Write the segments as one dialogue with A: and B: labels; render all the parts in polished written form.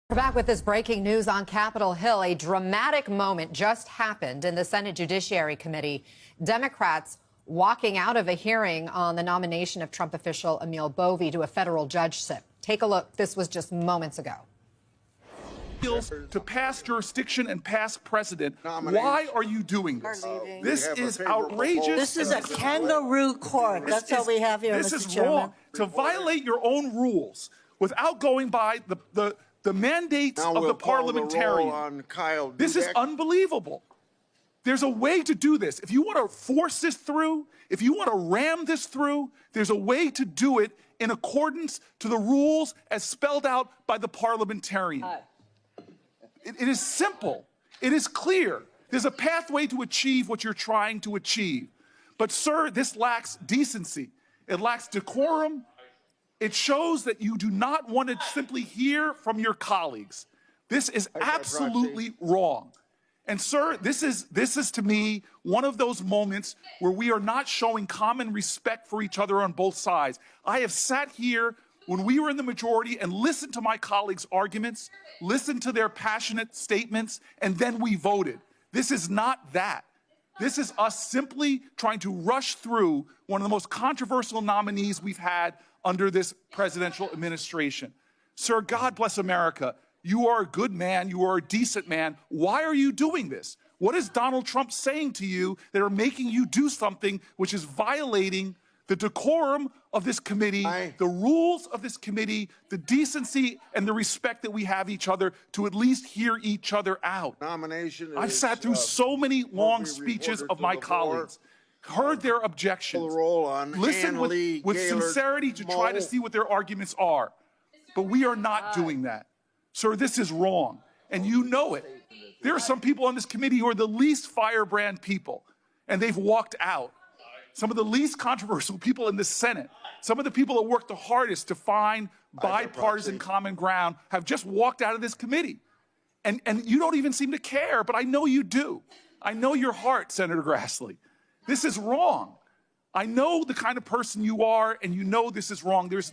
A: We're back with this breaking news on Capitol Hill. A dramatic moment just happened in the Senate Judiciary Committee. Democrats walking out of a hearing on the nomination of Trump official Emil Bovee to a federal judgeship. Take a look. This was just moments ago.
B: To pass jurisdiction and pass precedent. Why are you doing this? This is outrageous.
C: This is a kangaroo court. That's all we have here, Mr. Chairman.
B: This is wrong. To violate your own rules without going by the mandates of the parliamentarian. This is unbelievable. There's a way to do this. If you want to force this through, if you want to ram this through, there's a way to do it in accordance to the rules as spelled out by the parliamentarian. It is simple. It is clear. There's a pathway to achieve what you're trying to achieve. But, sir, this lacks decency. It lacks decorum. It shows that you do not want to simply hear from your colleagues. This is absolutely wrong. And, sir, this is to me one of those moments where we are not showing common respect for each other on both sides. I have sat here when we were in the majority and listened to my colleagues' arguments, listened to their passionate statements, and then we voted. This is not that. This is us simply trying to rush through one of the most controversial nominees we've had under this presidential administration. Sir, God bless America. You are a good man. You are a decent man. Why are you doing this? What is Donald Trump saying to you that are making you do something which is violating the decorum of this committee, the rules of this committee, the decency and the respect that we have each other to at least hear each other out? I've sat through so many long speeches of my colleagues, heard their objections, listened with sincerity to try to see what their arguments are. But we are not doing that. Sir, this is wrong, and you know it. There are some people on this committee who are the least firebrand people, and they've walked out. Some of the least controversial people in the Senate, some of the people that worked the hardest to find bipartisan common ground have just walked out of this committee. And you don't even seem to care, but I know you do. I know your heart, Senator Grassley. This is wrong. I know the kind of person you are, and you know this is wrong. This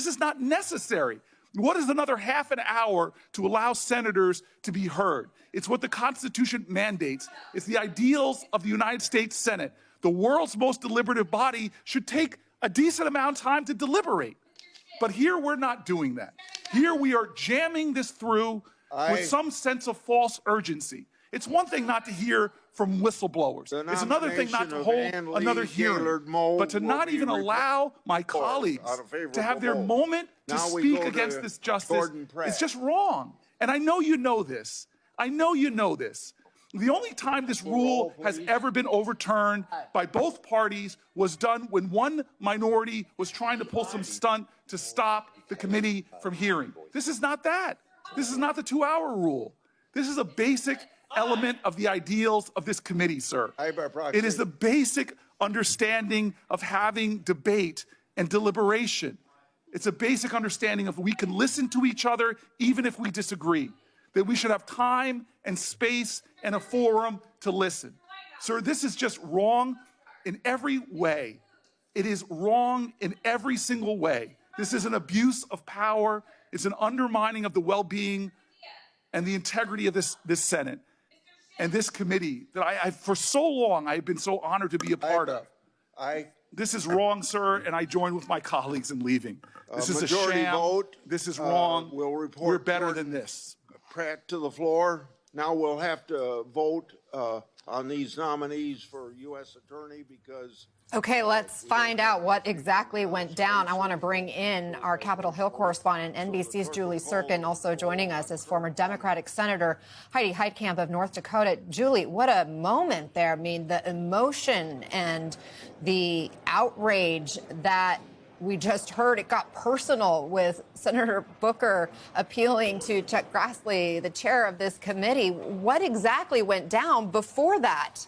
B: is not necessary. What is another half an hour to allow senators to be heard? It's what the Constitution mandates. It's the ideals of the United States Senate. The world's most deliberative body should take a decent amount of time to deliberate. But here we're not doing that. Here we are jamming this through with some sense of false urgency. It's one thing not to hear from whistleblowers. It's another thing not to hold another hearing, but to not even allow my colleagues to have their moment to speak against this justice. It's just wrong. And I know you know this. I know you know this. The only time this rule has ever been overturned by both parties was done when one minority was trying to pull some stunt to stop the committee from hearing. This is not that. This is not the 2-hour rule. This is a basic element of the ideals of this committee, sir. It is the basic understanding of having debate and deliberation. It's a basic understanding of we can listen to each other even if we disagree, that we should have time and space and a forum to listen. Sir, this is just wrong in every way. It is wrong in every single way. This is an abuse of power. It's an undermining of the well-being and the integrity of this Senate and this committee that I for so long, I've been so honored to be a part of. This is wrong, sir, and I join with my colleagues in leaving. This is a sham. Vote, this is wrong. We're better than this.
D: Pratt to the floor. Now we'll have to vote on these nominees for U.S. Attorney because...
A: Okay, let's find out what exactly went down. I want to bring in our Capitol Hill correspondent, NBC's Julie Sirkin, also joining us as former Democratic Senator Heidi Heitkamp of North Dakota. Julie, what a moment there. I mean, the emotion and the outrage that we just heard, it got personal with Senator Booker appealing to Chuck Grassley, the chair of this committee. What exactly went down before that?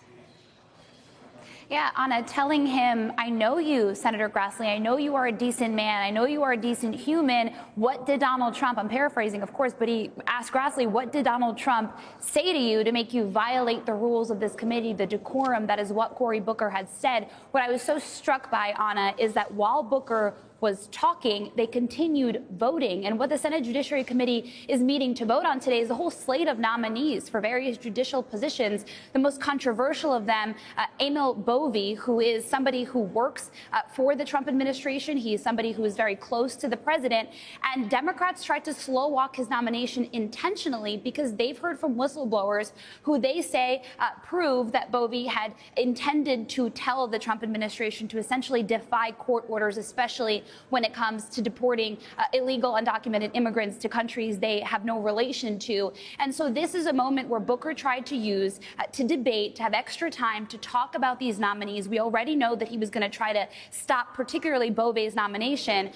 E: Yeah, Anna, telling him, I know you, Senator Grassley, I know you are a decent man, I know you are a decent human. What did Donald Trump, I'm paraphrasing, of course, but he asked Grassley, what did Donald Trump say to you to make you violate the rules of this committee, the decorum? That is what Cory Booker had said. What I was so struck by, Anna, is that while Booker was talking, they continued voting. And what the Senate Judiciary Committee is meeting to vote on today is a whole slate of nominees for various judicial positions. The most controversial of them, Emil Bovee, who is somebody who works for the Trump administration. He is somebody who is very close to the president. And Democrats tried to slow walk his nomination intentionally because they've heard from whistleblowers who they say prove that Bovee had intended to tell the Trump administration to essentially defy court orders, especially when it comes to deporting illegal undocumented immigrants to countries they have no relation to. And so this is a moment where Booker tried to use to debate, to have extra time to talk about these nominees. We already know that he was going to try to stop particularly Bovee's nomination.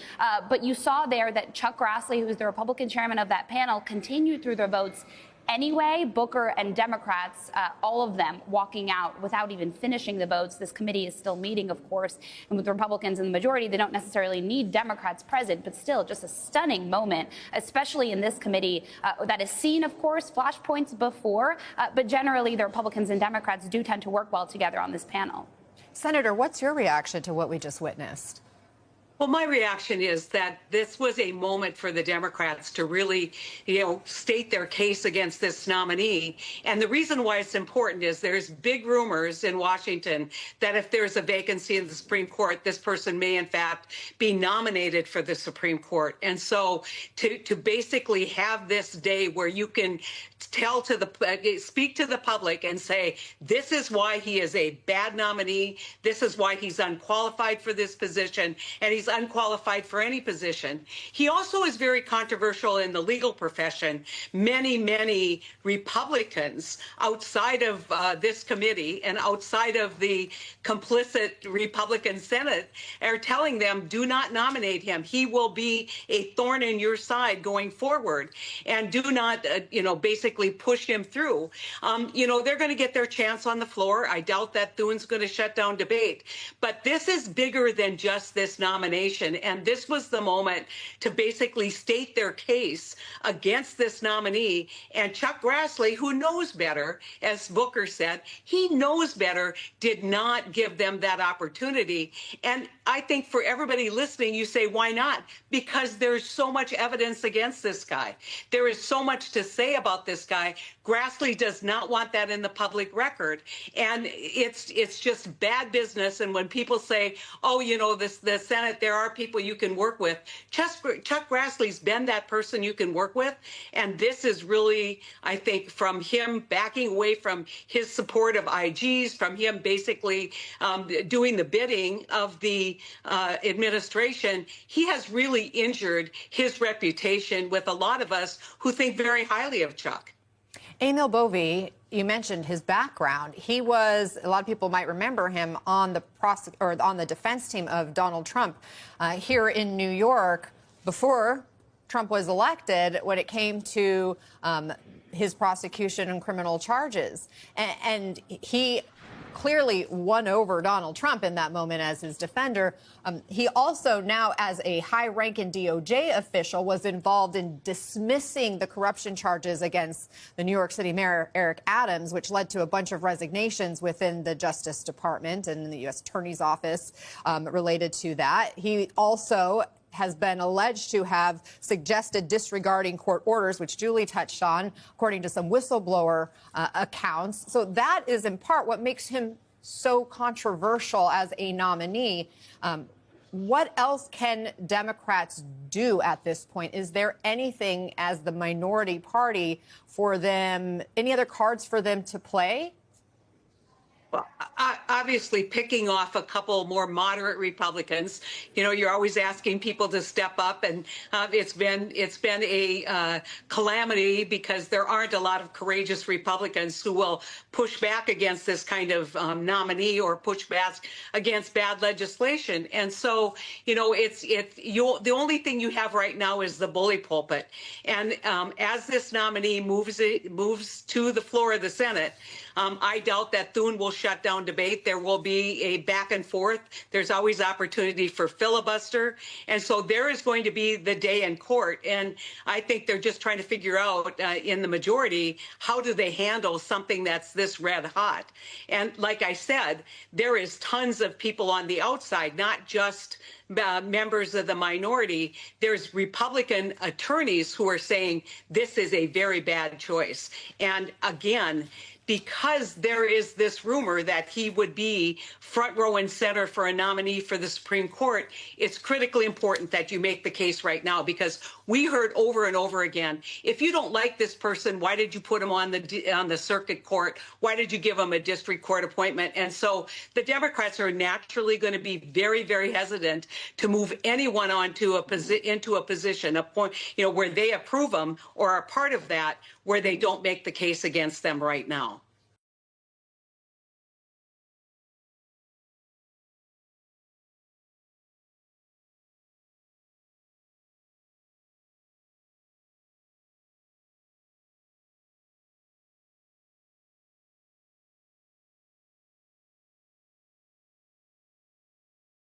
E: But you saw there that Chuck Grassley, who is the Republican chairman of that panel, continued through their votes. Anyway, Booker and Democrats, all of them walking out without even finishing the votes. This committee is still meeting, of course, and with Republicans in the majority, they don't necessarily need Democrats present, but still just a stunning moment, especially in this committee that has seen, of course, flashpoints before, but generally the Republicans and Democrats do tend to work well together on this panel.
A: Senator, what's your reaction to what we just witnessed?
F: Well, my reaction is that this was a moment for the Democrats to really, state their case against this nominee. And the reason why it's important is there's big rumors in Washington that if there's a vacancy in the Supreme Court, this person may, in fact, be nominated for the Supreme Court. And so to basically have this day where you can speak to the public and say, this is why he is a bad nominee. This is why he's unqualified for this position. And he's unqualified for any position. He also is very controversial in the legal profession. Many Republicans outside of this committee and outside of the complicit Republican Senate are telling them, do not nominate him. He will be a thorn in your side going forward, and do not, basically push him through. They're going to get their chance on the floor. I doubt that Thune's going to shut down debate. But this is bigger than just this nomination. And this was the moment to basically state their case against this nominee. And Chuck Grassley, who knows better, as Booker said, he knows better, did not give them that opportunity. And I think for everybody listening, you say, why not? Because there's so much evidence against this guy. There is so much to say about this guy. Grassley does not want that in the public record. And it's just bad business. And when people say, oh, the Senate, there are people you can work with, Chuck Grassley's been that person you can work with. And this is really, I think, from him backing away from his support of IGs, from him basically doing the bidding of the administration, he has really injured his reputation with a lot of us who think very highly of Chuck.
A: Emil Bovee, you mentioned his background. He was, a lot of people might remember him on the defense team of Donald Trump here in New York before Trump was elected when it came to his prosecution and criminal charges. And he clearly won over Donald Trump in that moment as his defender. He also now, as a high-ranking DOJ official, was involved in dismissing the corruption charges against the New York City Mayor Eric Adams, which led to a bunch of resignations within the Justice Department and the U.S. Attorney's Office related to that. He also has been alleged to have suggested disregarding court orders, which Julie touched on, according to some whistleblower accounts. So that is in part what makes him so controversial as a nominee. What else can Democrats do at this point? Is there anything as the minority party for them, any other cards for them to play?
F: Well, obviously, picking off a couple more moderate Republicans, you're always asking people to step up, and it's been a calamity because there aren't a lot of courageous Republicans who will push back against this kind of nominee or push back against bad legislation. And so, the only thing you have right now is the bully pulpit. And as this nominee moves to the floor of the Senate, I doubt that Thune will shut down debate. There will be a back and forth. There's always opportunity for filibuster. And so there is going to be the day in court. And I think they're just trying to figure out in the majority, how do they handle something that's this red hot? And like I said, there is tons of people on the outside, not just members of the minority. There's Republican attorneys who are saying this is a very bad choice. And again, because there is this rumor that he would be front row and center for a nominee for the Supreme Court, it's critically important that you make the case right now, because we heard over and over again, if you don't like this person, why did you put him on the circuit court? Why did you give him a district court appointment? And so the Democrats are naturally going to be very, very hesitant to move anyone onto into a position, a point, where they approve them or are part of that, where they don't make the case against them right now.